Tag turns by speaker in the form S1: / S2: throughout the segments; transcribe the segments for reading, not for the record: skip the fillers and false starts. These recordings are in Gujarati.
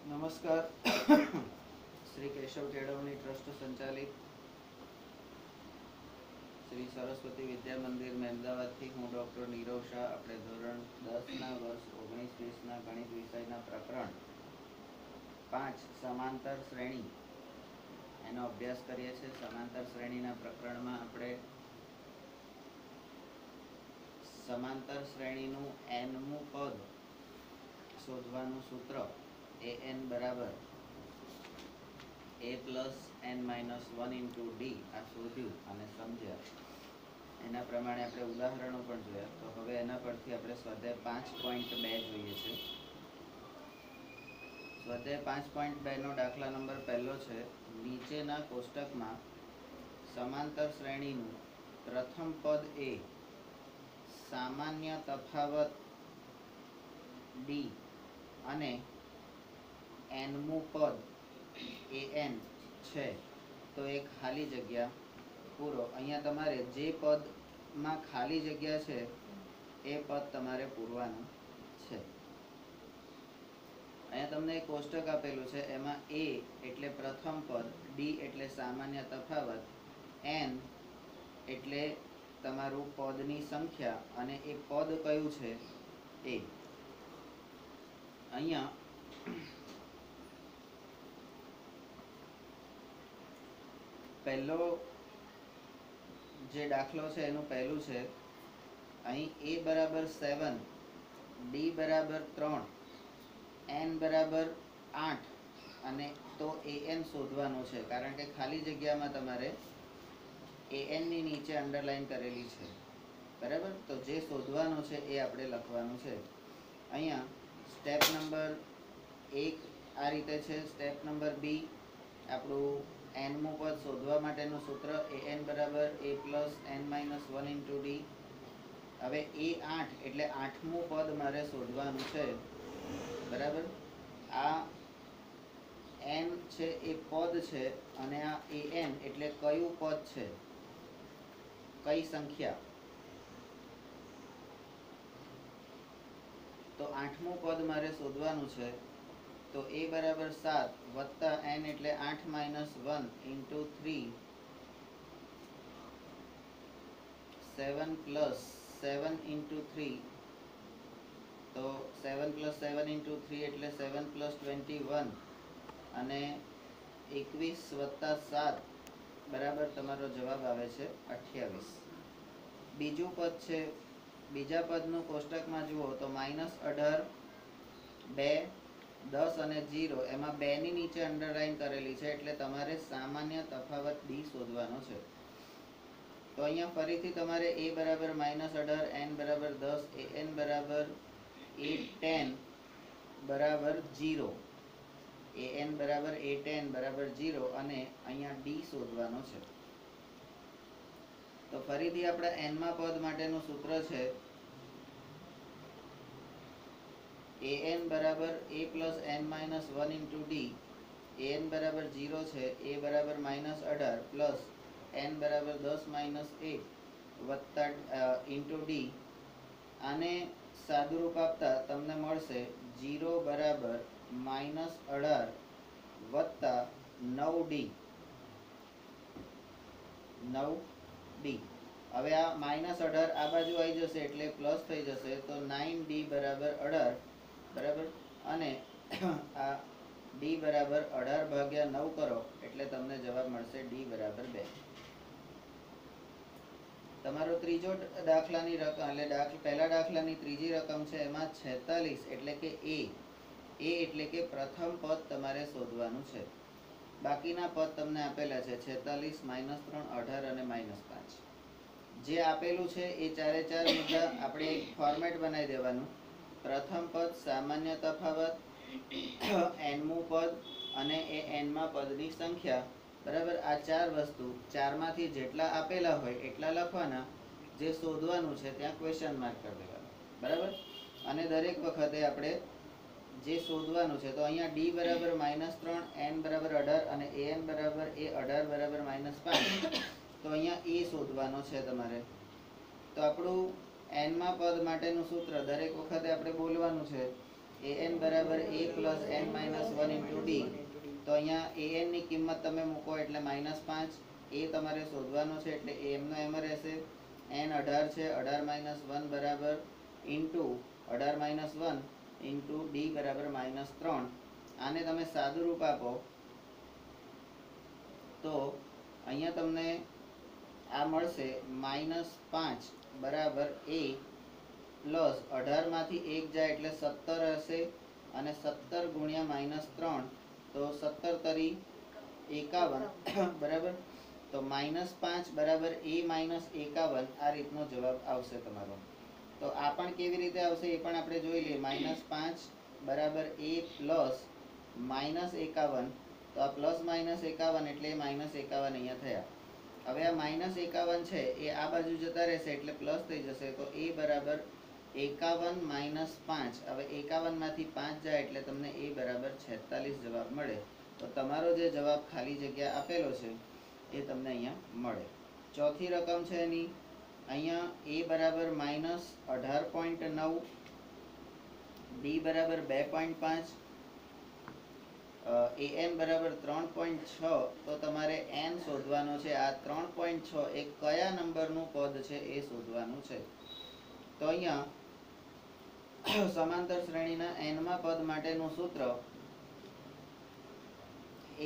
S1: નમસ્કાર. શ્રી કેશવ કેળવણી ટ્રસ્ટ સંચાલિત શ્રી સરસ્વતી વિદ્યા મંદિર મહેમદાવાદથી હું ડૉક્ટર નીરવ શાહ. આપણે ધોરણ 10ના વર્ષ 19-20ના ગણિત વિષયના પ્રકરણ 5 સમાંતર શ્રેણી એનો અભ્યાસ કરીએ છીએ. સમાંતર શ્રેણીના પ્રકરણમાં આપણે સમાંતર શ્રેણીનું nમું પદ શોધવાનું સૂત્ર an બરાબર a plus n-1 into D આ શોધ્યું અને સમજ્યા. એના પ્રમાણે આપણે ઉદાહરણો પણ જોયા. તો હવે એના પરથી આપણે સ્વાધ્યાય 5.2 જોઈએ છે. સ્વાધ્યાય 5.2 નો દાખલા નંબર પહેલો છે. નીચેના કોષ્ટકમાં સમાંતર શ્રેણીનું પ્રથમ પદ એ સામાન્ય તફાવત ડી અને nમું પદ an છે તો એક ખાલી જગ્યા પૂરો. અહીંયા તમારે જે પદમાં ખાલી જગ્યા છે એ પદ તમારે પૂરવાનું છે. અહીંયા તમને એક કોષ્ટક આપેલું છે. એમાં a એટલે પ્રથમ પદ, d એટલે સામાન્ય તફાવત, n એટલે તમારું પદની સંખ્યા અને એ પદ કયું છે એ. અહીંયા પહેલો જે દાખલો છે એનું પહેલું છે. અહીં a બરાબર 7, d બરાબર 3, n બરાબર 8 અને તો an શોધવાનો છે. કારણ કે ખાલી જગ્યામાં તમારે an ની નીચે અંડરલાઈન કરેલી છે, બરાબર. તો જે શોધવાનું છે એ આપણે લખવાનું છે. અહીંયા સ્ટેપ નંબર 1 આ રીતે છે. સ્ટેપ નંબર 2 આપણું nમું પદ શોધવા માટેનું સૂત્ર an બરાબર a plus n-1 into D. હવે a8 એટલે 8મું પદ મારે શોધવાનું છે, બરાબર. આ n છે એ પદ છે અને આ an એટલે કયું પદ છે, કઈ સંખ્યા. તો 8મું પદ મારે શોધવાનું છે. તો a બરાબર 7 વત્તા n એટલે 8-1 ઇન્ટુ 3, 7 પ્લસ 7 ઇન્ટુ 3. તો 7 પ્લસ 7 ઇન્ટુ 3 એટલે 7 પ્લસ 21 અને 21 વત્તા 7 બરાબર તમારો જવાબ આવે છે 28. બીજું પદ છે. બીજા પદનું કોષ્ટકમાં જુઓ તો -18, 2, 10 અને 0 એમાં 2 ની નીચે અંડરલાઈન કરેલી છે એટલે તમારે સામાન્ય તફાવત ડી શોધવાનો છે. તો અહીંયા ફરીથી તમારે a બરાબર -18, n બરાબર 10, an બરાબર a10 બરાબર 0, an બરાબર a10 બરાબર 0 અને અહીંયા ડી શોધવાનો છે. તો ફરીથી આપણા nમા પદ માટેનું સૂત્ર છે an બરાબર a plus n-1 into D. an બરાબર 0 છે, a બરાબર -18 પ્લસ n બરાબર 10 - 1 વત્તા ઇન્ટુ ડી. આને સાદુરૂપ આપતા તમને મળશે 0 બરાબર -18 વત્તા 9d. 9d. હવે આ -18 આ બાજુ આવી જશે એટલે પ્લસ થઈ જશે. તો 9d બરાબર 18, બરાબર. અને આ d બરાબર 18 ભાગ્યા 9 કરો એટલે તમને જવાબ મળશે d બરાબર 2. તમારો ત્રીજો દાખલાની રકમ એટલે પહેલા દાખલાની ત્રીજી રકમ છે. એમાં 46 એટલે કે a એટલે કે પ્રથમ પદ તમારે શોધવાનું છે. બાકીના પદ તમને આપેલા છે 46, -3, 18 અને -5. જે આપેલું છે એ ચારે ચાર મુદ્દા આપણે એક ફોર્મેટ બનાવી દેવાનું. પ્રથમ પદ, સામાન્ય તફાવત, nમું પદ અને એ nમા પદની સંખ્યા, બરાબર. આ ચાર વસ્તુ ચારમાંથી જેટલા આપેલા હોય એટલા લખવાના. જે શોધવાનું છે ત્યાં ક્વેશ્ચન માર્ક કરી દેવાનું, બરાબર. અને દરેક વખતે આપણે જે શોધવાનું છે તો અહીંયા d બરાબર -3, n બરાબર 18 અને an બરાબર એ 18 બરાબર -5. તો અહીંયા a શોધવાનો છે તમારે. તો આપણું nમા પદ માટેનું સૂત્ર દરેક વખતે આપણે બોલવાનું છે an બરાબર a plus n minus 1 into D. તો અહીંયા an ની કિંમત તમે મૂકો એટલે -5. એ તમારે શોધવાનો છે એટલે a એમનો એમ રહેશે. n 18 છે, 18 માઇનસ 1 બરાબર ઇન્ટુ 18 માઇનસ 1 ઇન્ટુ ડી બરાબર -3. આને તમે સાદું રૂપ આપો તો અહીંયા તમને આ મળશે -5 બરાબર a પ્લસ 18 માંથી 1 જાય એટલે 17 હશે, અને 17 ગુણ્યા -3 તો 17 તરી 51 બરાબર. તો -5 બરાબર a માઇનસ 51 આ રીતનો જવાબ આવશે તમારો. તો આ પણ કેવી રીતે આવશે એ પણ આપણે જોઈ લઈએ. -5 બરાબર a પ્લસ -51. તો આ પ્લસ -51 એટલે -51 અહીંયા થયા. હવે આ -51 છે એ આ બાજુ જતા રહેશે એટલે પ્લસ થઈ જશે. તો a બરાબર 51 માઇનસ 5. હવે 51 માંથી 5 જાય એટલે તમને a બરાબર 46 જવાબ મળે. તો તમારો જે જવાબ ખાલી જગ્યા આપેલો છે એ તમને અહીંયા મળે. ચોથી રકમ છે એની અહીંયા a બરાબર -18.9, d બરાબર 2.5, an બરાબર 3.6. તો તમારે n શોધવાનો છે. આ 3.6 એ કયા નંબરનું પદ છે એ શોધવાનું છે. તો અહીંયા સમાંતર શ્રેણીના nમા પદ માટેનું સૂત્ર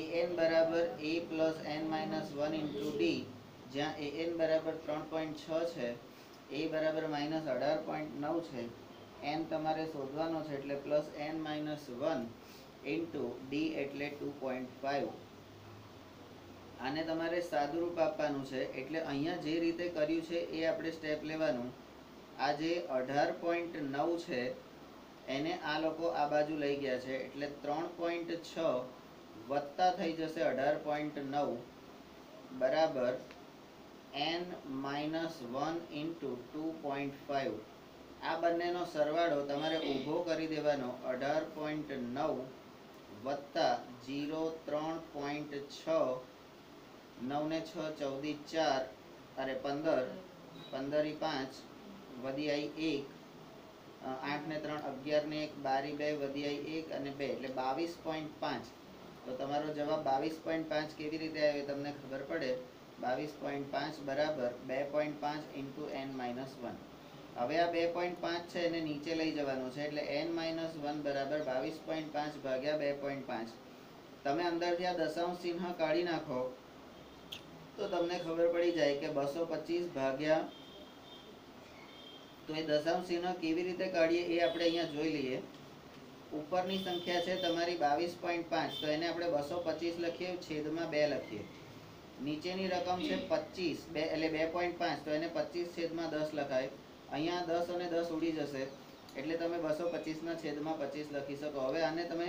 S1: an બરાબર a plus n minus 1 into D, જ્યાં an બરાબર 3.6 છે, a બરાબર -18.9 છે, n તમારે શોધવાનો છે એટલે plus n minus 1 into D એટલે 2.5. આને તમારે સાદુરૂપ આપવાનું છે એટલે અહીંયા જે રીતે કર્યું છે એ આપણે સ્ટેપ લેવાનું. આ જે 18.9 છે એને આ લોકો આ બાજુ લઈ ગયા છે એટલે 3.6 વત્તા થઈ જશે 18.9 બરાબર n માઇનસ 1 ઇન્ટુ 2.5. આ બંનેનો સરવાળો તમારે ઊભો કરી દેવાનો. 18.9 વત્તા 0 3.6, 9 ને 6 14 4 અરે 15, 15 5 વધી આવી 1, 8 ને 3 11 ને 1 12 2 વધી આવી 1 અને 2 એટલે 22.5. તો તમારો જવાબ 22.5 કેવી રીતે આવ્યો તમને ખબર પડે. 22.5 બરાબર 2.5 ઇન્ટુ n માઇનસ 1. હવે આ 2.5 છે એને નીચે લઈ જવાનું છે એટલે n માઇનસ 1 બરાબર 22.5 ભાગ્યા 2.5. તમે અંદરથી આ દશાંશ ચિહ્ન કાઢી નાખો તો તમને ખબર પડી જાય કે 225 ભાગ્યા. તો એ દશાંશ ચિહ્ન કેવી રીતે કાઢીએ એ આપણે અહીંયા જોઈ લઈએ. ઉપરની સંખ્યા છે તમારી 22.5, તો એને આપણે 225 લખીએ, છેદમાં 2 લખીએ. નીચેની રકમ છે 25 એટલે 2.5, તો એને 25 છેદમાં 10 લખાય. અહીંયા 10 અને 10 ઉડી જશે એટલે તમે 225 ના છેદમાં 25 લખી શકો. હવે આને તમે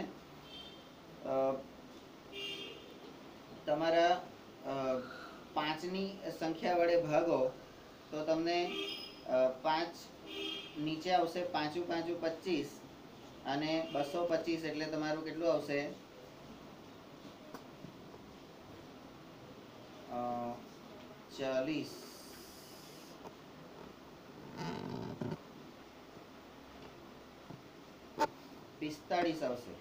S1: તમારા 5 ની સંખ્યા વડે ભાગો તો તમને 5 નીચે આવશે. 5 5 25 અને 225 એટલે તમારું કેટલું આવશે 40. 45 આવશે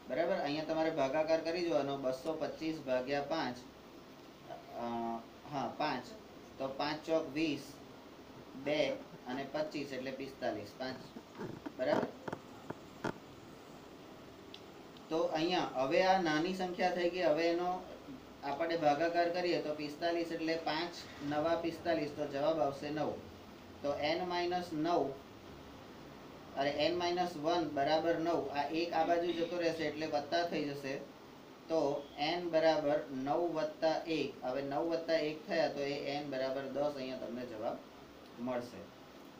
S1: બરાબર. અહીંયા તમારે ભાગાકાર કરી જોવાનો. 225 ભાગ્યા 5, હા 5, તો 5 ચોક 20, 2 અને 25 એટલે 45. 5 બરાબર. તો અહીંયા હવે આ નાની સંખ્યા થઈ ગઈ. હવે એનો આપણે ભાગાકાર કરીએ તો 45 એટલે 5 નવા 45, તો જવાબ આવશે 9. તો n માઇનસ 9 અરે n માઇનસ 1 બરાબર 9. આ એક આ બાજુ જતો રહેશે એટલે વત્તા થઈ જશે. તો n બરાબર 9 વત્તા 1. હવે 9 વત્તા 1 થયા તો એ n બરાબર 10 અહીંયા તમને જવાબ મળશે.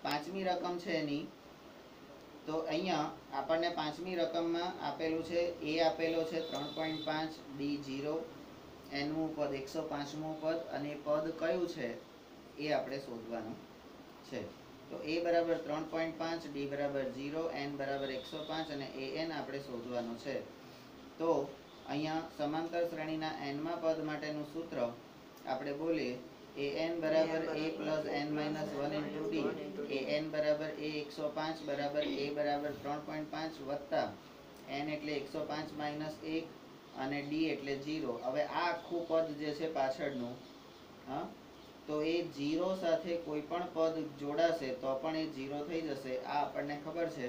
S1: પાંચમી રકમ છે એની. તો અહીંયા આપણને પાંચમી રકમમાં આપેલું છે a આપેલો છે 3.5, d 0, nમું પદ 105મું પદ, અને પદ કયું છે એ આપણે શોધવાનું છે. તો a બરાબર 3.5, d બરાબર 0, n બરાબર 105 અને an આપણે શોધવાનું છે. તો અહીંયા સમાંતર શ્રેણીના nમા પદ માટેનું સૂત્ર આપણે બોલીએ એ એન બરાબર A plus N minus one into D, A N બરાબર એ 105 બરાબર એ બરાબર 3.5 વત્તા એન એટલે 105 માઇનસ 1 અને ડી એટલે 0. હવે આ આખું પદ જે છે પાછળનું, હા, તો એ 0 સાથે કોઈ પણ પદ જોડાશે તો પણ એ 0 થઈ જશે. આ આપણને ખબર છે.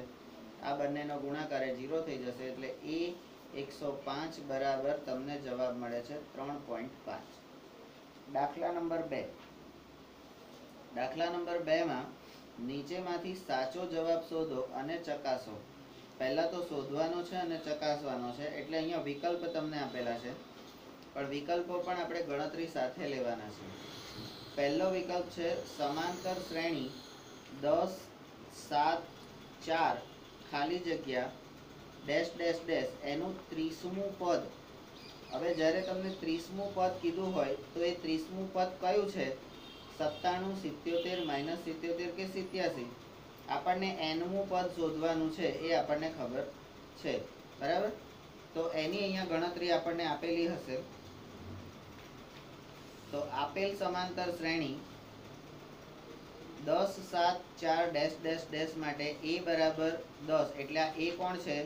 S1: આ બંનેનો ગુણાકાર એ 0 થઈ જશે એટલે એ 105 બરાબર તમને જવાબ મળે છે 3.5. દાખલા નંબર 2. દાખલા નંબર 2 માં નીચેમાંથી સાચો જવાબ શોધો અને ચકાસો. પહેલા તો શોધવાનો છે અને ચકાસવાનો છે. એટલે અહીંયા વિકલ્પ તમને આપેલા છે, પણ વિકલ્પો પણ આપણે ગણતરી સાથે લેવાના છે. પહેલો વિકલ્પ છે સમાંતર શ્રેણી 10 7 4 ખાલી જગ્યા ડેશ ડેશ ડેશ એનું 30મું પદ. હવે જ્યારે તમને 30મું પદ કીધું હોય તો એ 30મું પદ કયું છે? 97, 77, -77 કે 87? આપણને nમું પદ શોધવાનું છે, એ આપણને ખબર છે, બરાબર? તો એની અહીંયા ગણતરી આપણને આપેલી હશે. તો આપેલ સમાંતર શ્રેણી 10 7 4 ડેશ ડેશ ડેશ માટે a બરાબર 10 એટલે આ a કોણ છે?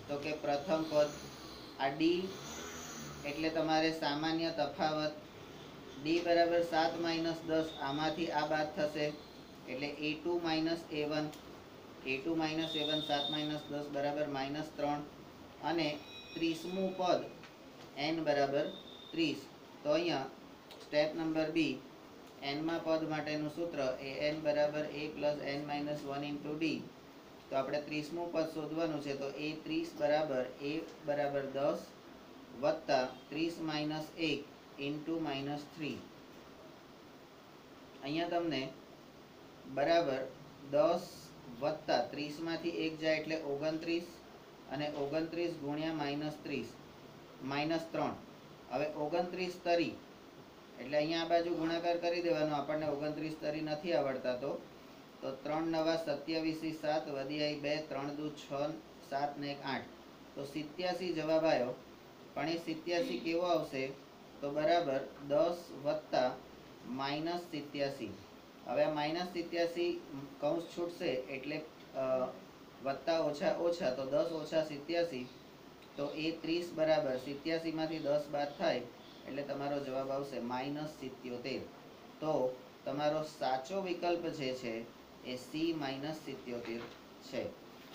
S1: તો કે પ્રથમ પદ. આ d એટલે તમારે સામાન્ય તફાવત. d બરાબર 7 માઇનસ 10, આમાંથી આ બાદ થશે એટલે a2 minus a1. a2 minus a1 7 minus 10 બરાબર -3. અને 30મું પદ n બરાબર 30. તો અહીંયા સ્ટેપ નંબર બી, એનમાં પદ માટેનું સૂત્ર an બરાબર a plus n minus 1 into D. તો આપણે 30મું પદ શોધવાનું છે. તો એ 30 બરાબર a બરાબર 10 વત્તા 30 માઇનસ 1 ઇન્ટુ -3. અહીંયા તમને બરાબર 10 વત્તા 30 માંથી 1 જાય એટલે 29 અને 29 ગુણ્યા -3. હવે 29 તરી એટલે અહીંયા આ બાજુ ગુણાકાર કરી દેવાનો. આપણને 29 તરી નથી આવડતા તો 3 નવા 27 7 વધી આવી 2 3 દુ 6 7 ને 1 8. તો 87 જવાબ આવ્યો. પણ એ 87 કેવો આવશે? તો બરાબર 10 વત્તા -87. હવે આ -87 કૌંસ છૂટશે એટલે વત્તા ઓછા ઓછા, તો 10 ઓછા 87. તો એ 30 બરાબર 87 માંથી 10 બાદ થાય એટલે તમારો જવાબ આવશે -77. તો તમારો સાચો વિકલ્પ જે છે એ C -77 છે.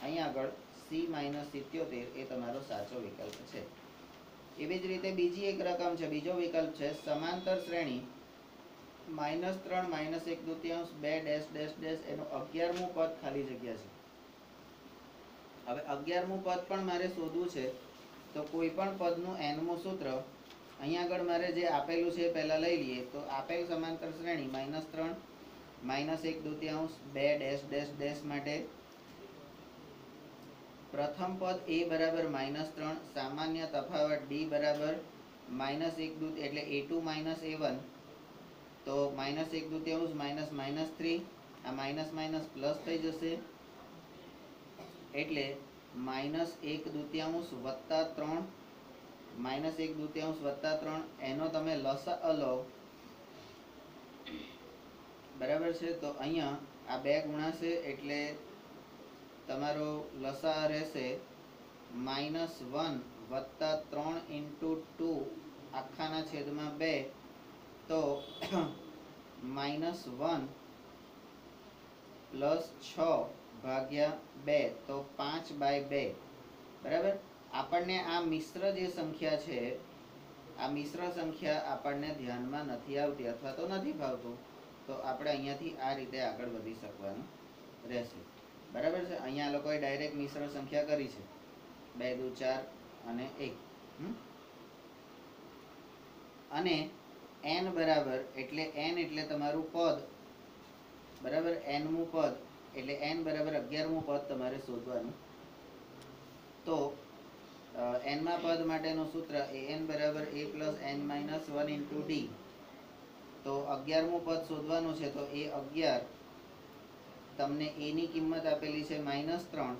S1: અહીંયા આગળ C -77 એ તમારો સાચો વિકલ્પ છે. એવી જ રીતે બીજી એક રકમ છે, બીજો વિકલ્પ છે સમાંતર શ્રેણી -3 -1/2 2 ડેશ ડેશ ડેશ એનું 11મું પદ ખાલી જગ્યા છે. હવે 11મું પદ પણ મારે શોધવું છે. તો કોઈ પણ પદનું nમું સૂત્ર અહીંયા આગળ મારે જે આપેલું છે એ પહેલાં લઈ લઈએ. તો આપેલ સમાંતર શ્રેણી -3 -1/2 2 ડેશ ડેશ ડેશ માટે પ્રથમ પદ a બરાબર -3, સામાન્ય તફાવત d બરાબર -1/2 એટલે a2 માઇનસ a1. તો -1/2 માઇનસ -3, આ માઇનસ માઇનસ પ્લસ થઈ જશે એટલે -1/2 વત્તા 3, -1/2 વત્તા 3 એનો તમે લસા લો, બરાબર છે? તો અહીંયા આ 2 ગુણાશે એટલે તમારો લસા રહેશે -1 વત્તા 3 ઇન્ટુ 2 આખાના છેદમાં 2. તો -1 પ્લસ 6 ભાગ્યા 2 તો 5/2. બરાબર? આપણને આ મિશ્ર જે સંખ્યા છે, આ મિશ્ર સંખ્યા આપણને ધ્યાનમાં નથી આવતી અથવા તો નથી ભાવતું, તો આપણે અહીંયાથી આ રીતે આગળ વધી શકવાનું રહેશે. બરાબર છે? અહીંયા લોકોએ ડાયરેક્ટ મિશ્ર સંખ્યા કરી છે, 2 દુ 4 અને 1. અને n બરાબર એટલે n એટલે તમારું પદ, બરાબર? nમું પદ એટલે n બરાબર 11મું પદ તમારે શોધવાનું. તો nમા પદ માટેનું સૂત્ર an બરાબર a plus n minus 1 into D. તો 11મું પદ શોધવાનું છે. તો એ 11 તમને a ની કિંમત આપેલી છે -3,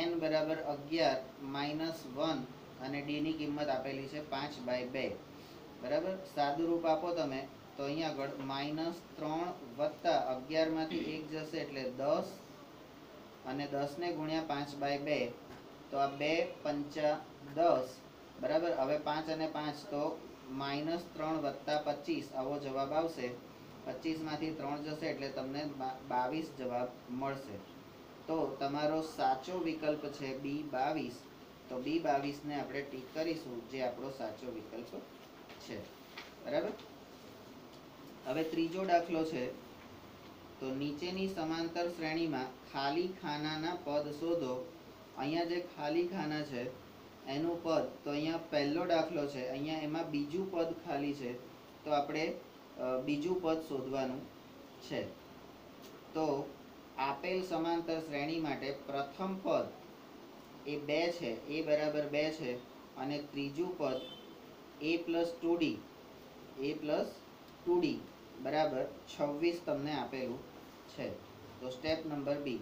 S1: n બરાબર 11 -1 અને d ની કિંમત આપેલી છે 5/2. બરાબર? સાદું રૂપ આપો તમે તો અહીંયા આગળ -3 વત્તા 11 માંથી 1 જશે એટલે 10 અને 10 ને ગુણ્યા 5/2 તો આ 2 પંચા 10 બરાબર. હવે 5 અને 5 તો -3 વત્તા 25 આવો જવાબ આવશે. 25 માંથી 3 જશે એટલે તમને 22 જવાબ મળશે. તો તમારો સાચો વિકલ્પ છે B22. તો B22 ને આપણે ટીક કરીશું, જે આપણો સાચો વિકલ્પ છે. બરાબર. હવે ત્રીજો દાખલો છે. તો નીચેની સમાંતર શ્રેણીમાં ખાલી ખાનાના પદ શોધો. અહીંયા જે ખાલી ખાના છે એનું પદ, તો અહીંયા પહેલો દાખલો છે, અહીંયા એમાં બીજું પદ ખાલી છે, તો આપણે બીજું પદ શોધવાનું છે. તો આપેલ સમાંતર શ્રેણી માટે પ્રથમ પદ એ 2 છે, a બરાબર 2 છે, અને ત્રીજું પદ a પ્લસ 2d બરાબર 26 તમને આપેલું છે. તો સ્ટેપ નંબર બી,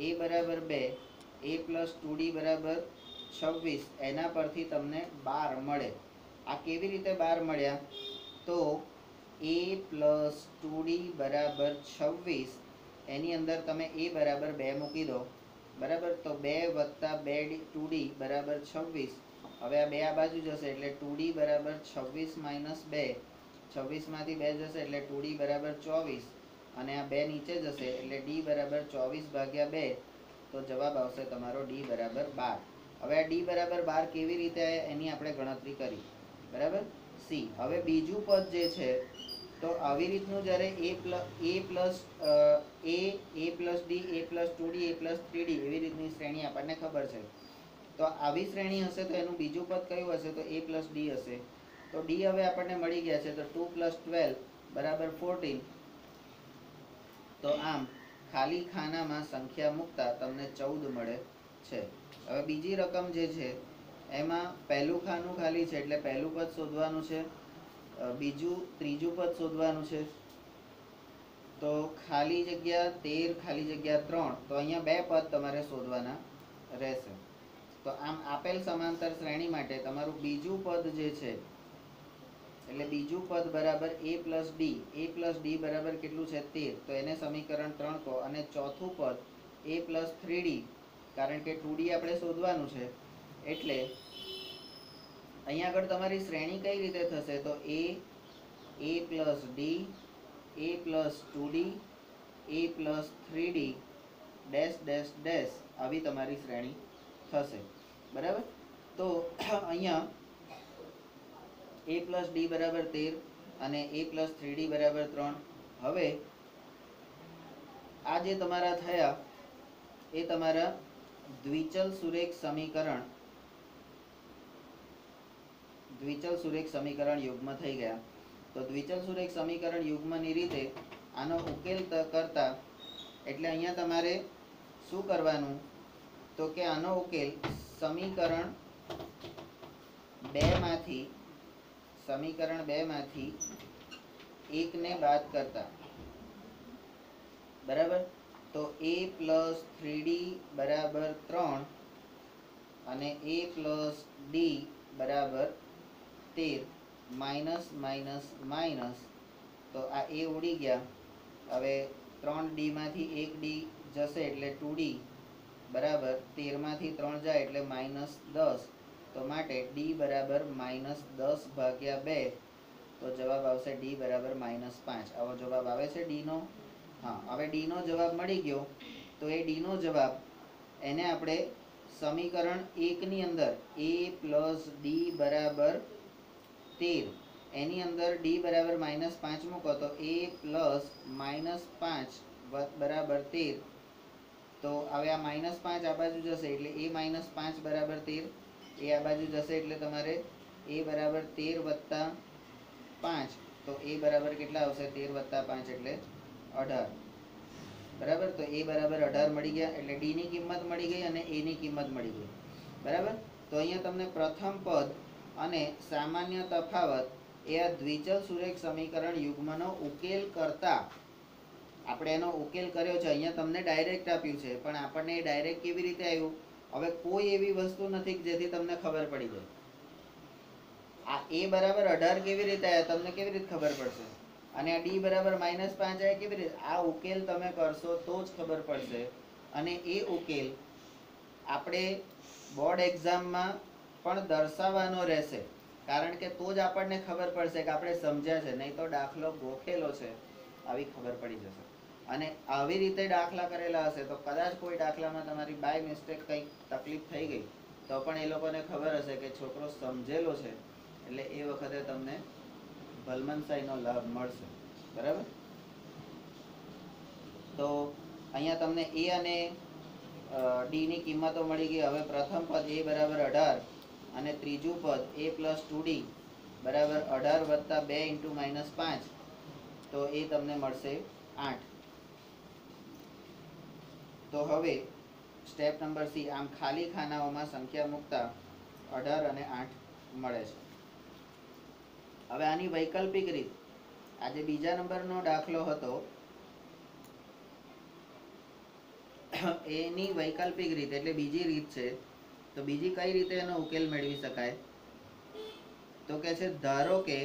S1: a બરાબર 2, a પ્લસ 2d બરાબર 26, એના પરથી તમને 12 મળે. આ કેવી રીતે 12 મળ્યા? તો a પ્લસ 2d બરાબર 26, એની અંદર તમે a બરાબર 2 મૂકી દો. બરાબર. તો 2 વત્તા 2d બરાબર 26. હવે આ 2 આ બાજુ જશે એટલે 2d બરાબર 26 માઇનસ 2. 26 માંથી 2 જશે એટલે 2d બરાબર 24, અને આ 2 નીચે જશે એટલે d બરાબર 24/2. તો જવાબ આવશે તમારો d બરાબર 12. હવે આ d બરાબર 12 કેવી રીતે એની આપણે ગણતરી કરી. બરાબર. સી. હવે બીજું પદ જે છે, તો આવી રીતનું જ્યારે a plus d, a plus 2d, a plus 3d એવી રીતની શ્રેણી આપણને ખબર છે. તો આવી શ્રેણી હશે તો એનું બીજું પદ કયું હશે? તો a પ્લસ d હશે. તો d હવે આપણને મળી ગયા છે. તો 2 પ્લસ 12 બરાબર 14. તો આમ ખાલી ખાનામાં સંખ્યા મૂકતા તમને 14 મળે છે. હવે બીજી રકમ જે છે એમાં પહેલું ખાનું ખાલી છે એટલે પહેલું પદ શોધવાનું છે, ત્રીજું પદ શોધવાનું છે. તો ખાલી જગ્યા 13, ખાલી જગ્યા 3, તો અહીંયા 2 પદ તમારે શોધવાના રહેશે. તો આમ આપેલ સમાંતર શ્રેણી માટે તમારું બીજું પદ જે છે, એટલે બીજું પદ બરાબર a plus d. a plus d બરાબર કેટલું છે? 13. તો એને સમીકરણ 3 કહો. અને ચોથું પદ a પ્લસ 3d, કારણ કે 2d આપણે શોધવાનું છે એટલે અહીંયા આગળ તમારી શ્રેણી કઈ રીતે થશે? તો a plus d, a plus 2d, a plus 3d dash dash dash આવી તમારી શ્રેણી થશે. બરાબર. તો અહીંયા a પ્લસ d બરાબર 13 અને a પ્લસ 3d બરાબર 3. હવે આ જે તમારા થયા એ તમારા દ્વિચલ સુરેખ સમીકરણ યુગ્મ થઈ ગયા. તો દ્વિચલ સુરેખ સમીકરણ યુગ્મની રીતે આનો ઉકેલ કરતા, એટલે અહીંયા તમારે શું કરવાનું? તો કે આનો ઉકેલ સમીકરણ 2 માંથી 1 ને બાદ કરતા. બરાબર. તો a પ્લસ 3d બરાબર 3 અને a પ્લસ d બરાબર 13, માઇનસ માઇનસ માઇનસ. તો આ a ઉડી ગયા. હવે 3d માંથી 1d જશે એટલે 2d બરાબર 13 માંથી 3 જાય એટલે -10. તો માટે d બરાબર -10/2. તો જવાબ આવશે d બરાબર -5. આવો જવાબ આવે છે d નો. હા. હવે d નો જવાબ મળી ગયો. તો એ d નો જવાબ એને આપણે સમીકરણ 1 ની અંદર a પ્લસ d બરાબર 13, એની અંદર d બરાબર -5 મૂકો તો a પ્લસ -5 બરાબર 13. તો હવે આ -5 આ બાજુ જશે એટલે a -5 બરાબર 13. એ આ બાજુ જશે એટલે તમારે a બરાબર 13 વત્તા 5. તો a બરાબર કેટલા આવશે? 13 વત્તા 5 એટલે 18. બરાબર. તો a બરાબર 18 મળી ગયા. એટલે d ની કિંમત મળી ગઈ અને a ની કિંમત મળી ગઈ. બરાબર. તો અહીંયા તમને પ્રથમ પદ અને સામાન્ય તફાવત એ આ દ્વિચલ સુરેખ સમીકરણ યુગ્મનો ઉકેલ કરતા આપણે એનો ઉકેલ કર્યો છે. અહીંયા તમને ડાયરેક્ટ આપ્યું છે, પણ આપણને એ ડાયરેક્ટ કેવી રીતે આવ્યું? હવે કોઈ એવી વસ્તુ નથી જેથી તમને ખબર પડી જાય. આ a બરાબર 18 કેવી રીતે આવ્યા તમને કેવી રીતે ખબર પડશે? અને આ ડી બરાબર -5 આવે કેવી રીતે? આ ઉકેલ તમે કરશો તો જ ખબર પડશે. અને એ ઉકેલ આપણે બોર્ડ એક્ઝામમાં પણ દર્શાવવાનો રહેશે, કારણ કે તો જ આપણને ખબર પડશે કે આપણે સમજ્યા છે. નહીં તો દાખલો ગોખેલો છે આવી ખબર પડી જશે. અને આવી રીતે દાખલા કરેલા હશે તો કદાચ કોઈ દાખલામાં તમારી બાય મિસ્ટેક કંઈક તકલીફ થઈ ગઈ તો પણ એ લોકોને ખબર હશે કે છોકરો સમજેલો છે, એટલે એ વખતે તમને ભલમનસાઈનો લાભ મળશે. બરાબર? તો અહીંયા તમને એ અને ડી ની કિંમતો મળી ગઈ. હવે પ્રથમ પદ a બરાબર 18 અને ત્રીજું પદ a પ્લસ 2d બરાબર 18 વત્તા 2 × -5, તો એ તમને મળશે 8. તો હવે સ્ટેપ નંબર સી, આમ ખાલી ખાનાઓમાં સંખ્યા મૂકતા 18 અને 8 મળે છે. હવે આની વૈકલ્પિક રીત, આજે બીજા નંબરનો દાખલો હતો એની વૈકલ્પિક રીત એટલે બીજી રીત છે. તો બીજી કઈ રીતે એનો ઉકેલ મેળવી શકાય? તો કે છે ધારો કે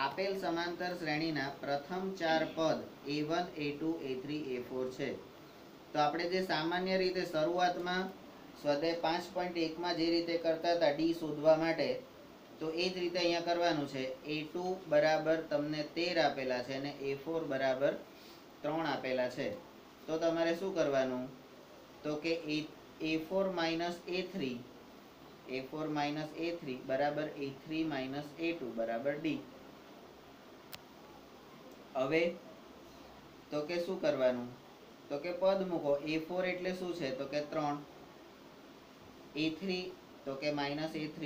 S1: આપેલ સમાંતર શ્રેણીના પ્રથમ 4 પદ a1 a2 a3 a4 છે. તો આપણે જે સામાન્ય રીતે શરૂઆતમાં સ્વાધ્યાય 5.1 માં જે રીતે કરતા હતા ડી શોધવા માટે, તો એ જ રીતે અહીંયા કરવાનું છે. a2 બરાબર તમને 13 આપેલા છે અને a4 બરાબર 3 આપેલા છે. તો તમારે શું કરવાનું? તો કે a4 - a3 બરાબર a3 - a2 બરાબર d. હવે તો કે શું કરવાનું? તો કે પદ મૂકો. a4 એટલે શું છે? તો કે 3. a3 તો કે -a3,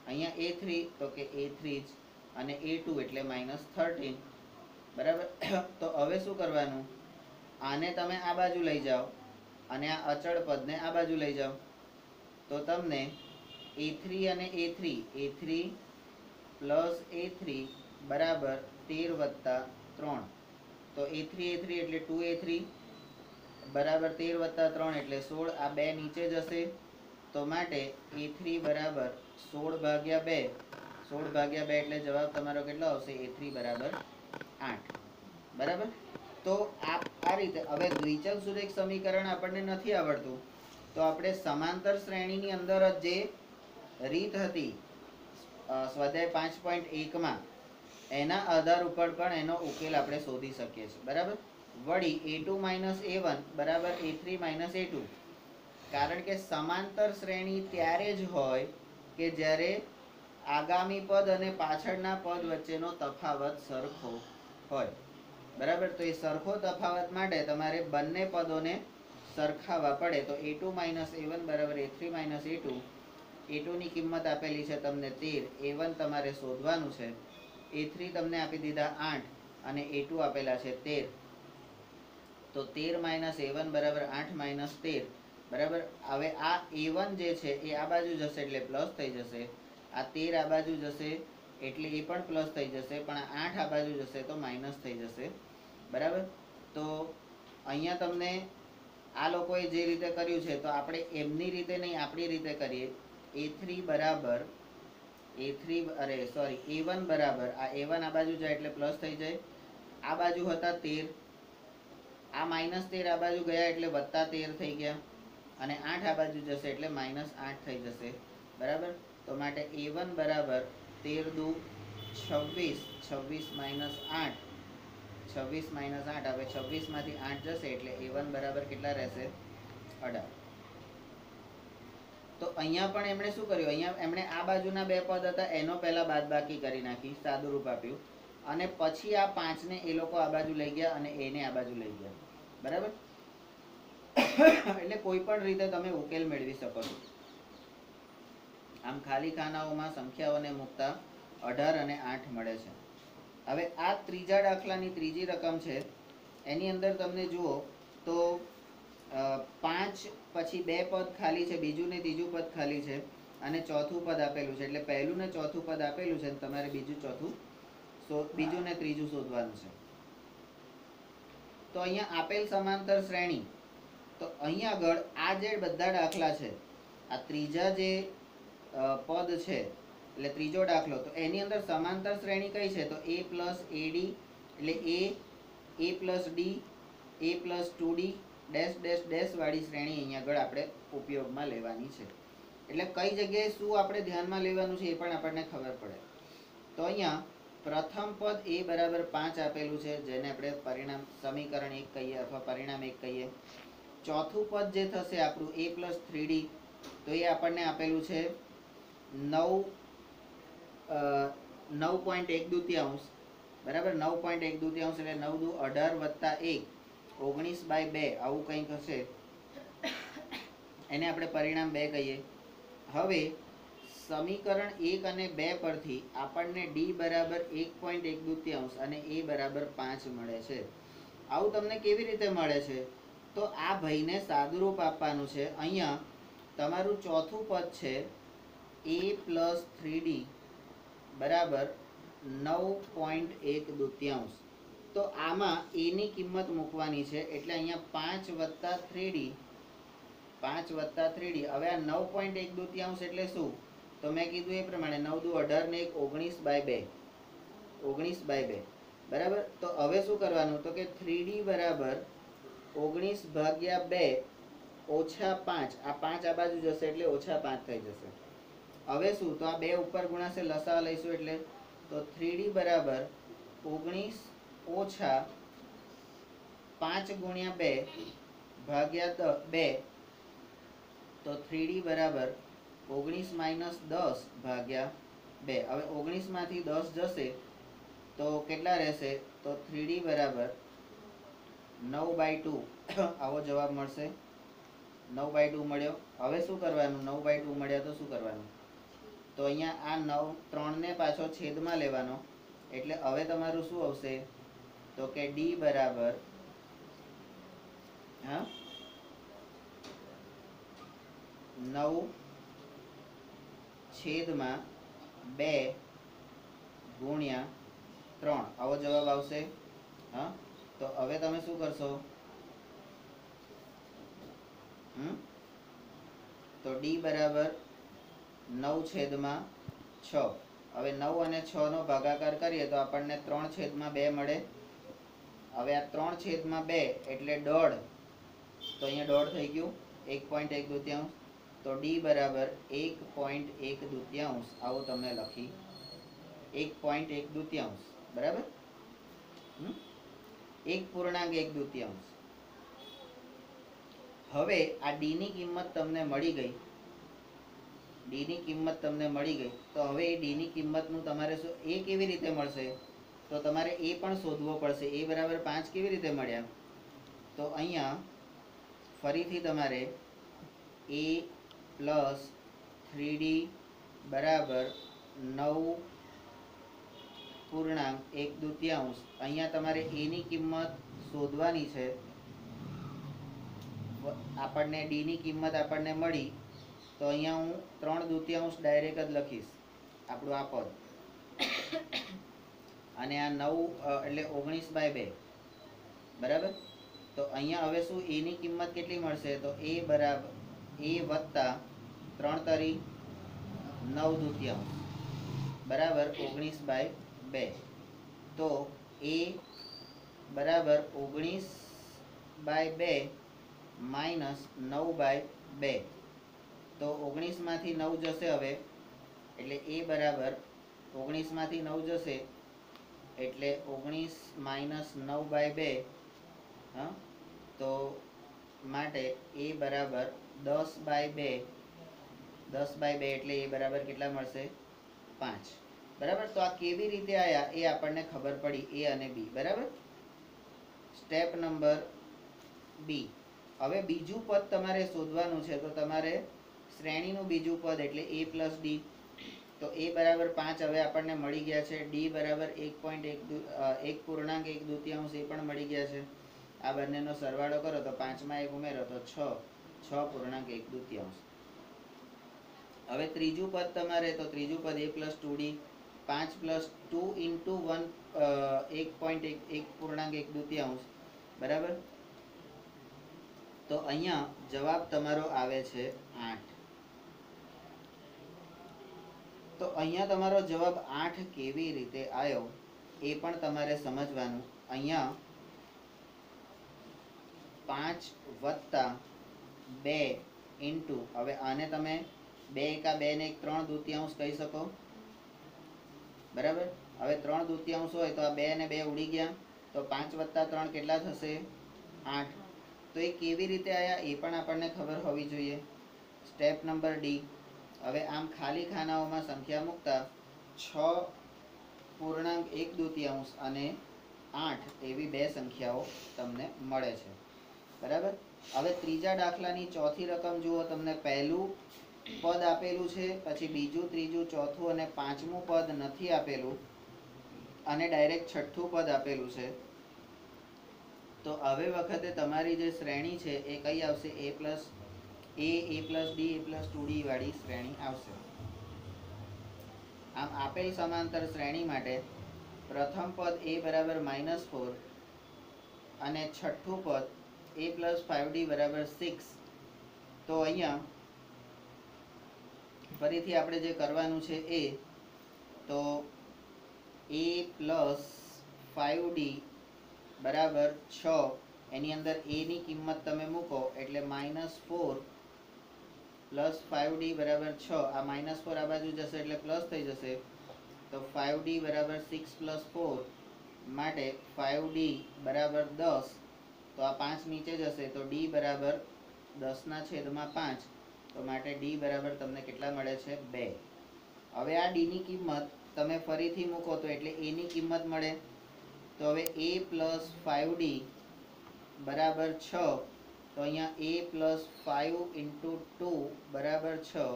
S1: અહીંયા a3 તો કે a3 જ, અને a2 એટલે -13. બરાબર? તો હવે શું કરવાનું? આને તમે આ બાજુ લઈ જાઓ અને આ અચળ પદને આ બાજુ લઈ જાઓ, તો તમને a3 અને a3 પ્લસ a3 બરાબર 13 વત્તા 3. તો a3 એટલે 2a3 બરાબર 13 વત્તા 3 એટલે 16. આ બે નીચે જશે, તો માટે a3 બરાબર 16/2 એટલે જવાબ તમારો કેટલો આવશે? a3 બરાબર 8. બરાબર? તો આ રીતે. હવે દ્વિચલ સુરેખ સમીકરણ આપણને નથી આવડતું, તો આપણે સમાંતર શ્રેણીની અંદર જ જે રીત હતી સ્વાધ્યાય 5.1 માં, એના આધાર ઉપર પણ એનો ઉકેલ આપણે શોધી શકીએ છીએ. બરાબર? વળી a2 - a1 બરાબર a3 - a2, કારણ કે સમાંતર શ્રેણી ત્યારે જ હોય કે જ્યારે આગામી પદ અને પાછળના પદ વચ્ચેનો તફાવત સરખો હોય. બરાબર? તો એ સરખો તફાવત માટે તમારે બંને પદોને સરખાવવા પડે. તો a2 - a1 બરાબર a3 - a2. a2 ની કિંમત આપેલી છે તમને 13, a1 તમારે શોધવાનું છે. a3 તમને આપી દીધા 8 અને a2 આપેલા છે 13. તો 13 - a1 બરાબર 8 - 13. બરાબર? હવે આ a1 જે છે એ આ બાજુ જશે એટલે પ્લસ થઈ જશે, આ 13 આ બાજુ જશે એટલે એ પણ પ્લસ થઈ જશે, પણ 8 આ બાજુ જશે તો માઇનસ થઈ જશે. બરાબર? તો અહીંયા તમને આ લોકોએ જે રીતે કર્યું છે, તો આપણે એમની રીતે નહીં, આપણી રીતે કરીએ. a1 બરાબર આ a1 આ બાજુ જાય એટલે પ્લસ થઈ જાય. આ બાજુ હતા 13, આ -13 આ બાજુ ગયા એટલે +13 થઈ ગયા, અને 8 આ બાજુ જશે એટલે -8 થઈ જશે. બરાબર? તો માટે a1 બરાબર 13 દુ 26, 26 - 8, 26 - 8. હવે 26 માંથી 8 જશે એટલે a1 બરાબર કેટલા રહેશે? 18. તો અહીંયા પણ એમણે શું કર્યું? અહીંયા એમણે આ બાજુના બે પદ હતા એનો પહેલા બાદબાકી કરી નાખી, સાદુરૂપ આપ્યું, અને પછી આ 5 ને એ લોકો આ બાજુ લઈ ગયા અને એને આ બાજુ લઈ ગયા. બરાબર? એટલે કોઈ પણ રીતે તમે ઉકેલ મેળવી શકો છો. આમ ખાલી ખાનાઓમાં સંખ્યાઓને મૂકતા 18 અને 8 મળે છે. હવે આ ત્રીજા દાખલાની ત્રીજી રકમ છે. એની અંદર તમને જુઓ તો 5 પછી 2 પદ ખાલી છે, બીજું ને ત્રીજું પદ ખાલી છે, અને ચોથું પદ આપેલું છે. એટલે પહેલું ને ચોથું પદ આપેલું છે, તમારે બીજું ને ત્રીજું શોધવાનું છે. તો અહીંયા આપેલ સમાંતર શ્રેણી, તો અહીંયા આગળ આ જે બધા દાખલા છે, આ ત્રીજા જે પદ છે એટલે ત્રીજો દાખલો, તો એની અંદર સમાંતર શ્રેણી કઈ છે? તો a + ad એટલે a plus D a plus 2d dash dash dash વાળી શ્રેણી અહીંયા આગળ આપણે ઉપયોગમાં લેવાની છે. એટલે કઈ જગ્યાએ શું આપણે ધ્યાનમાં લેવાનું છે એ પણ આપણને ખબર પડે. તો અહીંયા પ્રથમ પદ a બરાબર 5 આપેલું છે, જેને આપણે પરિણામ સમીકરણ 1 કહીએ અથવા પરિણામ 1 કહીએ. ચોથું પદ જે થશે આપણું a પ્લસ 3d, તો એ આપણને આપેલું છે 9.1 દૂતિયાંશ બરાબર. 9.1 દૂતિયાંશ એટલે 9 દુ 18 વત્તા 1 19/2 આવું કંઈક હશે, એને આપણે પરિણામ 2 કહીએ. હવે સમીકરણ 1 અને 2 પરથી આપણને d બરાબર 1.1 દૂતિયાંશ અને a બરાબર 5 મળે છે. આવું તમને કેવી રીતે મળે છે? તો આ ભાઈને સાદુરૂપ આપવાનું છે. અહીંયા તમારું ચોથું પદ છે a પ્લસ 3d બરાબર 9.1 દૂતિયાંશ. તો આમાં a ની કિંમત મૂકવાની છે, એટલે અહીંયા 5 વત્તા 3d 5 વત્તા 3d. હવે આ 9.1 દૂતિયાંશ એટલે શું? તો મેં કીધું એ પ્રમાણે 9 દુ 18 ને 1 19/2 બરાબર. તો હવે શું કરવાનું? તો કે 3d બરાબર 19/2 ઓછા 5. આ 5 આ બાજુ જશે એટલે ઓછા 5 થઈ જશે. હવે શું? તો આ 2 ઉપર ગુણાશે, લસા લઈશું એટલે તો 3d બરાબર 19 ઓછા 5 ગુણ્યા 2 ભાગ્યા 2, તો 3d બરાબર 19 માઇનસ 10 ભાગ્યા 2. હવે 19 માંથી 10 જશે તો કેટલા રહેશે? તો 3d બરાબર 9/2 આવો જવાબ મળશે. 9/2 મળ્યો. હવે શું કરવાનું? 9/2 મળ્યા તો શું કરવાનું? તો અહીંયા આ 3 ને પાછો છેદમાં લેવાનો, એટલે હવે તમારું શું આવશે? તો કે d બરાબર 9/2 ગુણ્યા 3 આવો જવાબ આવશે. હા, તો હવે તમે શું કરશો? તો d બરાબર 9/6. હવે 9 અને 6 નો ભાગાકાર કરીએ તો આપણને 3/2 મળે. હવે આ 3/2 એટલે 1.5, તો અહીંયા 1.5 થઈ ગયું. 1.1 દૂતિયાંશ. તો d બરાબર 1.1 દૂતિયાંશ આવો તમે લખી 1.1 દૂતિયાંશ બરાબર. 1.1 દૂતિયાંશ. હવે આ d ની કિંમત તમને મળી ગઈ. d ની કિંમત તમને મળી ગઈ તો હવે એ d ની કિંમતનું તમારે શું a કેવી રીતે મળશે? તો તમારે a પણ શોધવો પડશે. a બરાબર 5 કેવી રીતે મળ્યા? તો અહીંયા ફરીથી તમારે a પ્લસ 3d બરાબર 9.1 દૂતિયાંશ. અહીંયા તમારે a ની કિંમત શોધવાની છે. આપણને d ની કિંમત આપણને મળી, તો અહીંયા હું 3 દૂતિયાંશ ડાયરેક્ટ જ લખીશ આપણું આ પદ, અને આ 9 એટલે 19/2 બરાબર. તો અહીંયા હવે શું a ની કિંમત કેટલી મળશે? તો a બરાબર a વત્તા 3 તરી 9 દૂતિયાંશ બરાબર 19/2. તો a બરાબર 19/2 માઇનસ 9/2. તો 19 માંથી 9 જશે હવે, એટલે a બરાબર 19 માંથી 9 જશે એટલે 19 માઇનસ 9/2. હા, તો માટે a બરાબર 10/2. 10/2 એટલે a બરાબર કેટલા મળશે? 5 બરાબર. તો આ કેવી રીતે આયા એ આપણને ખબર પડી, a અને b બરાબર. Step number b. હવે બીજું પદ તમારે શોધવાનું છે. તો તમારે શ્રેણીનું બીજું પદ એટલે a પ્લસ d. તો a બરાબર 5 હવે આપણને મળી ગયા છે. d બરાબર 1.1 દૂતિયાંશ એ પણ મળી ગયા છે. આ બંનેનો સરવાળો કરો તો 5 માં 1 ઉમેરો તો 6.1 દૂતિયાંશ. હવે ત્રીજું પદ તમારે, તો ત્રીજું પદ a plus 2d 5 plus 2 into 1.1 દૂતિયાંશ બરાબર. તો અહીંયા જવાબ તમારો આવે છે 8. તો અહીંયા તમારો જવાબ 8 કેવી રીતે આવ્યો એ પણ તમારે સમજવાનું. અહીંયા 5 વત્તા 2 ઇન્ટુ, હવે આને તમે 2 એકા 2 ને 3 દૂતિયાંશ કહી શકો, બરાબર. હવે 3 દૂતિયાંશ હોય તો આ 2 ને 2 ઉડી ગયા, તો 5 વત્તા 3 કેટલા થશે? 8. તો એ કેવી રીતે આવ્યા એ પણ આપણને ખબર હોવી જોઈએ. Step number D. હવે આમ ખાલી ખાનાઓમાં સંખ્યા મૂકતા 6.1 અને 8 એવી બે સંખ્યાઓ તમને મળે છે, બરાબર. હવે ત્રીજા દાખલાની ચોથી રકમ જુઓ. તમને પહેલું પદ આપેલું છે, પછી બીજું, ત્રીજું, ચોથું અને પાંચમું પદ નથી આપેલું, અને ડાયરેક્ટ છઠ્ઠું પદ આપેલું છે. તો હવે વખતે તમારી જે શ્રેણી છે એ કઈ આવશે? a plus D a plus 2d વાળી શ્રેણી આવશે. આમ આપેલ સમાંતર શ્રેણી માટે પ્રથમ પદ a બરાબર -4 અને છઠ્ઠું પદ a પ્લસ 5d બરાબર 6. તો અહીંયા ફરીથી આપણે જે કરવાનું છે એ, તો a પ્લસ 5d બરાબર 6, એની અંદર a ની કિંમત તમે મૂકો એટલે -4 પ્લસ 5d બરાબર 6. આ -4 આ બાજુ જશે એટલે પ્લસ થઈ જશે, તો 5d બરાબર 6 પ્લસ 4 માટે 5d બરાબર 10. તો આ 5 નીચે જશે તો d બરાબર 10/5, તો માટે d બરાબર તમને કેટલા મળે છે? 2. હવે આ d ની કિંમત તમે ફરીથી મૂકો તો એટલે a ની કિંમત મળે. તો હવે a પ્લસ 5d બરાબર 6, તો અહીંયા a પ્લસ 5 ઇન્ટુ 2 બરાબર 6,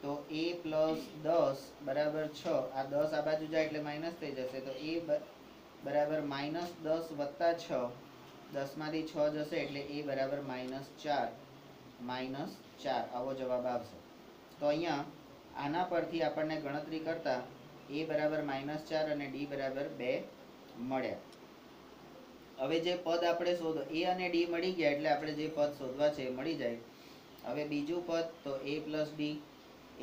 S1: તો a પ્લસ 10 બરાબર 6. આ 10 આ બાજુ જાય એટલે માઇનસ થઈ જશે, તો a બરાબર -10 વત્તા 6, 10માંથી 6 જશે એટલે a બરાબર -4. આવો જવાબ આવશે. તો અહીંયા આના પરથી આપણને ગણતરી કરતા a બરાબર -4 અને d બરાબર 2 મળ્યા. હવે જે પદ આપણે શોધો, a અને d મળી ગયા એટલે આપણે જે પદ શોધવા છે એ મળી જાય. હવે બીજું પદ તો a પ્લસ d,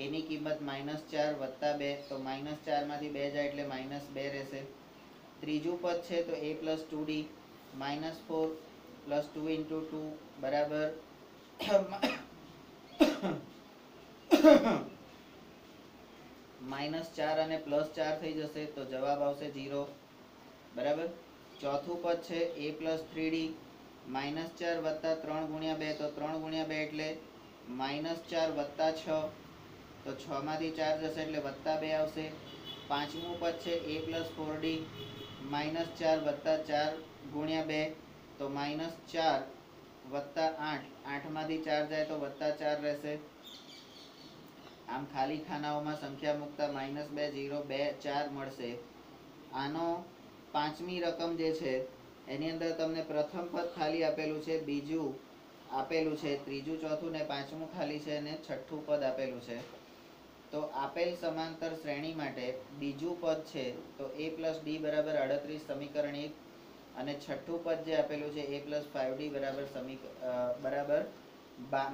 S1: a ની કિંમત -4 વત્તા 2, તો -4 માંથી 2 જાય એટલે -2 રહેશે. ત્રીજું પદ છે તો a plus 2d, -4 plus 2 into 2 બરાબર -4 અને +4 થઈ જશે, તો જવાબ આવશે 0, બરાબર. ચોથું પદ છે a પ્લસ 3d, -4 વત્તા 3 ગુણ્યા 2, તો 3 ગુણ્યા 2 એટલે -4 વત્તા 6, તો 6 માંથી 4 જશે એટલે વત્તા 2 આવશે. પાંચમું પદ છે a પ્લસ 4d, -4 વત્તા 4 ગુણ્યા 2, તો -4 વત્તા 8, 8 માંથી 4 જાય તો વત્તા 4 રહેશે. આમ ખાલી ખાનાઓમાં સંખ્યા મૂકતા -2 0 2 4 મળશે. આનો પાંચમી રકમ જે છે એની અંદર તમને પ્રથમ પદ ખાલી આપેલું છે, બીજું આપેલું છે, ત્રીજું, ચોથું ને પાંચમું ખાલી છે, અને છઠ્ઠું પદ આપેલું છે. તો આપેલ સમાંતર શ્રેણી માટે બીજું પદ છે તો a પ્લસ d બરાબર 38 સમીકરણ 1, અને છઠ્ઠું પદ જે આપેલું છે a પ્લસ 5d બરાબર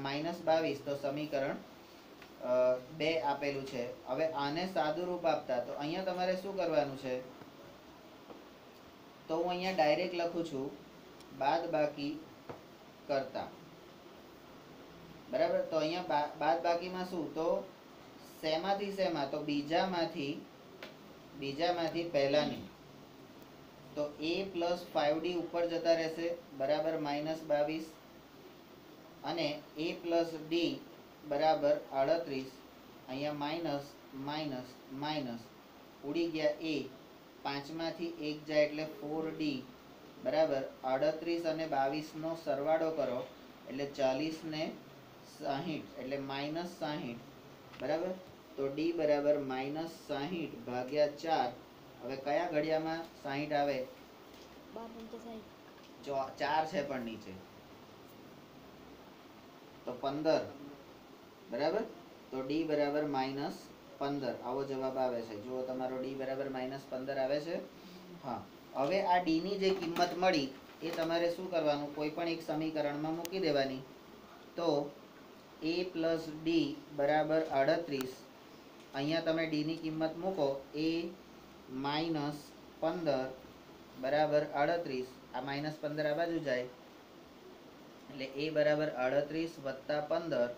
S1: -22, તો સમીકરણ 2 આપેલું છે. હવે આને સાદું રૂપ આપતા તો અહીંયા તમારે શું કરવાનું છે? તો હું અહીંયા ડાયરેક્ટ લખું છું બાદબાકી કરતા, બરાબર. તો અહીંયા બાદબાકીમાં શું? તો શેમાંથી શેમાં? તો બીજામાંથી પહેલાની. તો a પ્લસ 5d ઉપર જતા રહેશે બરાબર -22, અને a પ્લસ d બરાબર 38. અહીંયા માઇનસ માઇનસ માઇનસ ઉડી ગયા a, 5 માંથી 1 જાય એટલે 4d બરાબર 38 અને 22 નો સરવાળો કરો એટલે 40 ને 60 એટલે -60, બરાબર. તો d બરાબર -60 ભાગ્યા 4. હવે કયા ઘડિયામાં 60 આવે? 4 છે પણ નીચે, તો 15, બરાબર. તો d બરાબર -15 આવો જવાબ આવે છે. જુઓ તમારો d બરાબર -15 આવે છે. હા, હવે આ d ની જે કિંમત મળી એ તમારે શું કરવાનું? કોઈ પણ એક સમીકરણમાં મૂકી દેવાની. તો a પ્લસ d બરાબર 38, અહીંયા તમે d ની કિંમત મૂકો, a માઇનસ 15 બરાબર 38, આ -15 આ બાજુ જાય એટલે a બરાબર 38 વત્તા 15,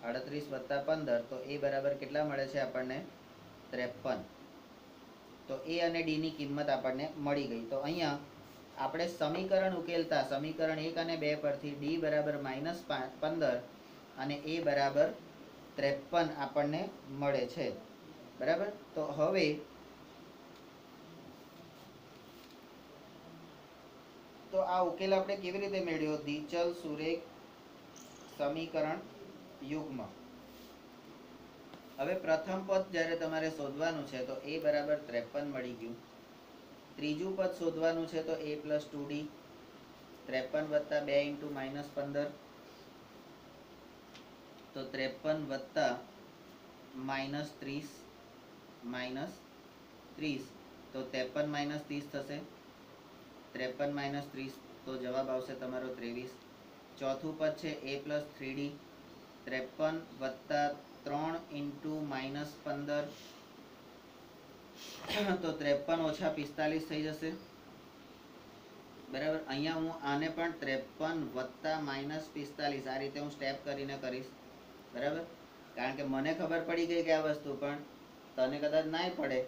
S1: 38 વત્તા 15, તો a બરાબર કેટલા મળે છે આપણને? 53. તો a અને d ની કિંમત આપણને મળી ગઈ. તો અહીંયા આપણે સમીકરણ ઉકેલતા સમીકરણ 1 અને 2 પરથી d બરાબર -15 અને a બરાબર 53 આપણને મળે છે. બરાબર. તો હવે તો આ ઉકેલ આપણે કેવી રીતે મેળવ્યો? દ્વિચલ સુરેખ સમીકરણ યુગ્મ. હવે પ્રથમ પદ જ્યારે તમારે શોધવાનું છે તો a બરાબર 53 મળી ગયું. ત્રીજું પદ શોધવાનું છે તો a + 2d, 53 વત્તા 2 × -15, તો 53 વત્તા -30 તો 53 - 30 થશે. 53 - 30 તો જવાબ આવશે તમારો 23. ચોથું પદ છે a + 3d, 53 વત્તા 3 × -15, તો 53 ઓછા 45 થઈ જશે. બરાબર. અહીંયા હું આને પણ 53 વત્તા -45 આ રીતે હું સ્ટેપ કરીને કરીશ. બરાબર. કારણ કે મને ખબર પડી ગઈ કે આ વસ્તુ પણ તને કદાચ નાય પડે.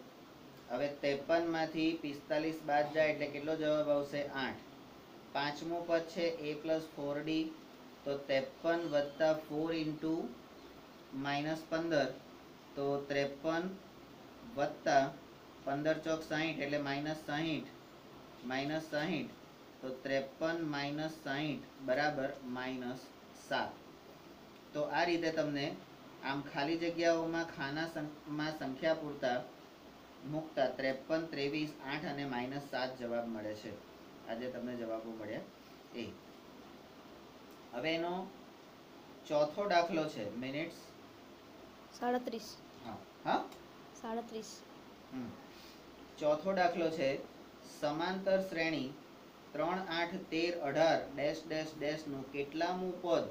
S1: હવે 53 માંથી 45 બાદ જાય એટલે કેટલો જવાબ આવશે? 8. પાંચમું પદ છે a + 4d, તો 53 વત્તા 4 × -15, તો 53 વત્તા 15 ચોક 60 એટલે -60, તો 53 - 60 બરાબર -7. તો આ રીતે તમને આમ ખાલી જગ્યાઓમાં ખાનામાં સંખ્યા પૂરતા મૂકતા 53, 23, 8 અને -7 જવાબ મળે છે. આજે તમને જવાબો મળ્યા એ. હવે એનો ચોથો દાખલો છે મિનિટ્સ
S2: 37.
S1: હા
S2: 37.
S1: ચોથો દાખલો છે સમાંતર શ્રેણી 3, 8, 13, 18 નું કેટલામું પદ.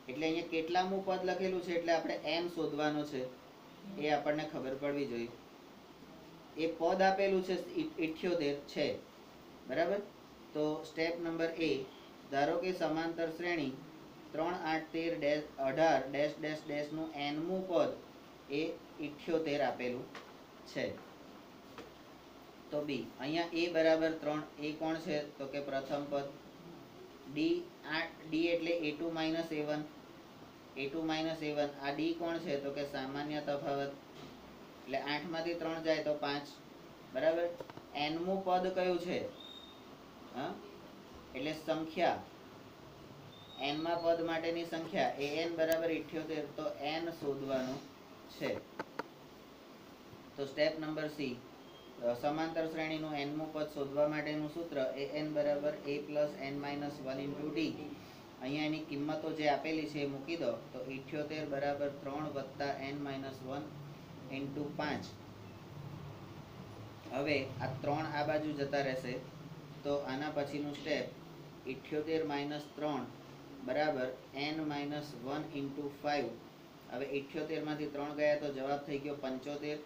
S1: એટલે અહીંયા કેટલામું પદ લખેલું છે એટલે આપણે n શોધવાનો છે. એ આપણને ખબર પડવી જોઈએ. એ પદ આપેલું છે 78 છે. બરાબર. તો સ્ટેપ નંબર a, ધારો કે સમાંતર શ્રેણી 3, 8, 13, 18 નું nમું પદ એ 78 આપેલું છે. તો b, અહીંયા a બરાબર 3, એ કોણ છે? તો કે પ્રથમ પદ. d એટલે a2 - a1, આ d કોણ છે? તો કે સામાન્ય તફાવત. એટલે 8 માંથી 3 જાય તો 5. બરાબર. nમું પદ કયું છે? હા, એટલે સંખ્યા n માં પદ માટેની સંખ્યા an બરાબર 78, તો n શોધવાનું છે. તો સ્ટેપ નંબર c, સમાંતર શ્રેણીનું nમું પદ શોધવા માટેનું સૂત્ર an બરાબર a + n - 1 × d. અહીંયા એની કિંમતો જે આપેલી છે એ મૂકી દો. તો 78 બરાબર 3 વત્તા n - 1 × 5. હવે આ 3 આ બાજુ જતા રહેશે. તો આના પછીનું સ્ટેપ 78 - 3 બરાબર n - 1 × 5. હવે 78 માંથી 3 ગયા તો જવાબ થઈ ગયો 75.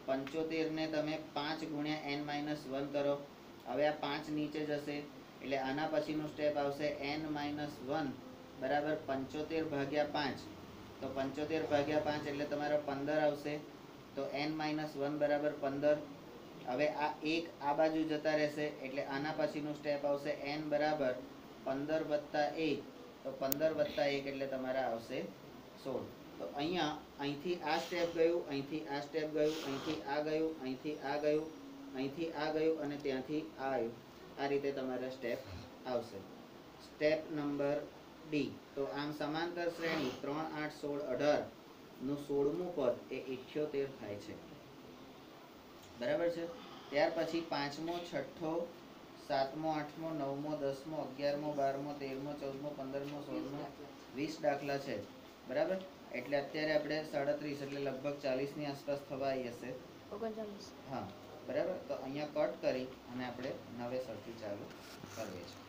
S1: 75 ને તમે 5 × n - 1 કરો. હવે આ 5 નીચે જશે એટલે આના પછીનું સ્ટેપ આવશે n - 1 બરાબર 75 ભાગ્યા 5. તો 75 ભાગ્યા 5 એટલે તમારો 15 આવશે. તો n - 1 બરાબર 15. હવે આ 1 આ બાજુ જતા રહેશે એટલે આના પછીનું સ્ટેપ આવશે n બરાબર 15 વત્તા 1. તો 15 વત્તા 1 એટલે તમારા આવશે 16. તો અહીંથી આ સ્ટેપ ગયું, અહીંથી આ સ્ટેપ ગયું, અહીંથી આ ગયું, અહીંથી આ ગયું, અહીંથી આ ગયું અને ત્યાંથી આ આવ્યું. આ રીતે તમારા સ્ટેપ આવશે. સ્ટેપ નંબર d, તો આમ સમાંતર શ્રેણી 3, 8, 16, 18 નું 16મું પદ એ 78 થાય છે. બરાબર છે. ત્યાર પછી 5મો, 6મો, 7મો, 8મો, 9મો, 10મો, 11મો, 12મો, 13મો, 14મો, 15મો, 16મો, 20 દાખલા છે. બરાબર. એટલે અત્યારે આપણે 37 એટલે લગભગ 40 ની આસપાસ થવા આવી હશે.
S2: 39.
S1: હા, બરાબર. તો અહીંયા કટ કરી અને આપણે નવેસરથી ચાલુ કરીએ છીએ.